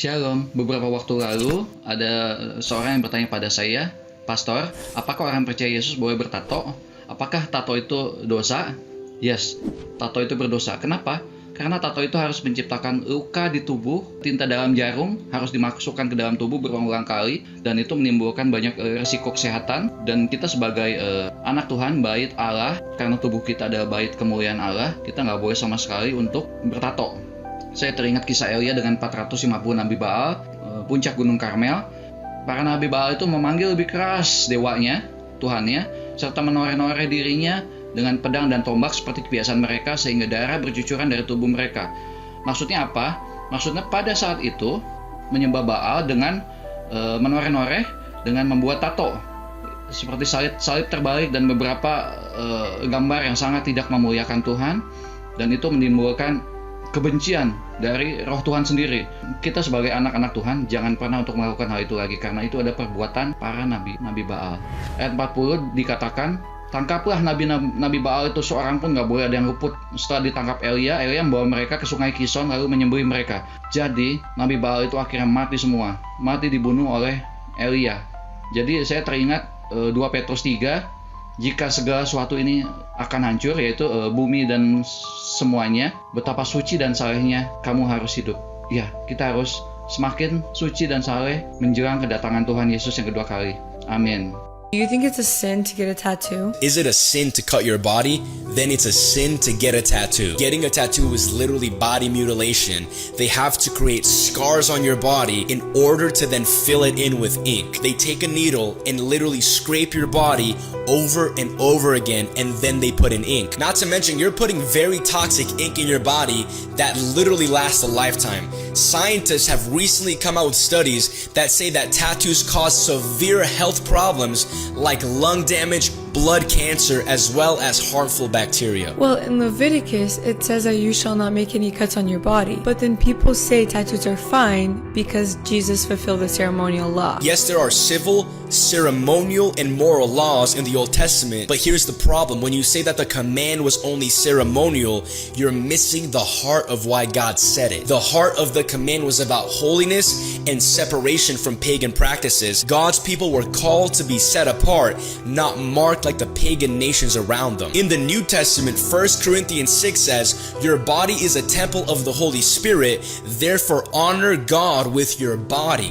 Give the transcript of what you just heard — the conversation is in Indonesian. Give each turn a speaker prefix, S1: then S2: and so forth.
S1: Shalom, beberapa waktu lalu ada seorang yang bertanya pada saya, Pastor, apakah orang percaya Yesus boleh bertato? Apakah tato itu dosa? Yes, tato itu berdosa. Kenapa? Karena tato itu harus menciptakan luka di tubuh, tinta dalam jarum harus dimasukkan ke dalam tubuh berulang-ulang kali, dan itu menimbulkan banyak risiko kesehatan. Dan kita sebagai anak Tuhan, bait Allah, karena tubuh kita adalah bait kemuliaan Allah, kita nggak boleh sama sekali untuk bertato. Saya teringat kisah Elia dengan 450 Nabi Baal, puncak Gunung Karmel. Para Nabi Baal itu memanggil lebih keras dewanya, Tuhannya, serta menoreh-noreh dirinya dengan pedang dan tombak seperti kebiasaan mereka sehingga darah bercucuran dari tubuh mereka. Maksudnya apa? Maksudnya pada saat itu menyembah Baal dengan menoreh-noreh dengan membuat tato seperti salib terbalik dan beberapa gambar yang sangat tidak memuliakan Tuhan, dan itu menimbulkan kebencian dari roh Tuhan sendiri. Kita sebagai anak-anak Tuhan jangan pernah untuk melakukan hal itu lagi, karena itu ada perbuatan para nabi Baal. Ayat 40 dikatakan, tangkaplah nabi Baal itu seorang pun gak boleh ada yang luput. Setelah ditangkap Elia membawa mereka ke sungai Kison lalu menyembelih mereka. Jadi nabi Baal itu akhirnya mati semua, mati dibunuh oleh Elia. Jadi saya teringat 2 Petrus 3, jika segala sesuatu ini akan hancur, yaitu bumi dan semuanya, betapa suci dan salehnya kamu harus hidup. Ya, kita harus semakin suci dan saleh menjelang kedatangan Tuhan Yesus yang kedua kali. Amin.
S2: Do you think it's a sin to get a tattoo?
S3: Is it a sin to cut your body? Then it's a sin to get a tattoo. Getting a tattoo is literally body mutilation. They have to create scars on your body in order to then fill it in with ink. They take a needle and literally scrape your body over and over again, and then they put in ink. Not to mention, you're putting very toxic ink in your body that literally lasts a lifetime. Scientists have recently come out with studies that say that tattoos cause severe health problems like lung damage, blood cancer, as well as harmful bacteria.
S2: Well, in Leviticus, it says that you shall not make any cuts on your body. But then people say tattoos are fine because Jesus fulfilled the ceremonial law.
S3: Yes, there are civil, ceremonial, and moral laws in the Old Testament, but here's the problem. When you say that the command was only ceremonial, you're missing the heart of why God said it. The heart of the command was about holiness and separation from pagan practices. God's people were called to be set apart, not marked like the pagan nations around them. In the New Testament, 1 Corinthians 6 says, your body is a temple of the Holy Spirit, therefore honor God with your body.